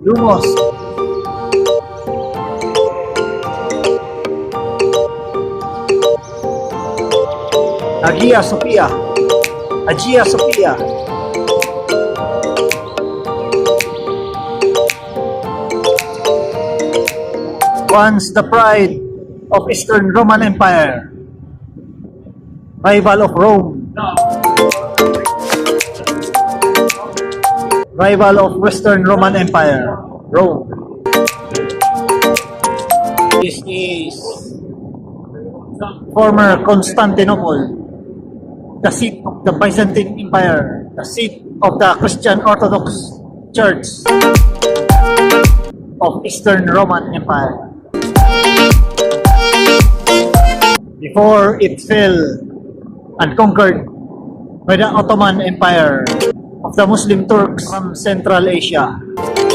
Lumos. Hagia Sophia. Hagia Sophia. Once the pride of Eastern Roman Empire, rival of Rome, rival of Western Roman Empire, Rome. This is former Constantinople, the seat of the Byzantine Empire, the seat of the Christian Orthodox Church of Eastern Roman Empire. Before it fell and conquered by the Ottoman Empire of the Muslim Turks from Central Asia.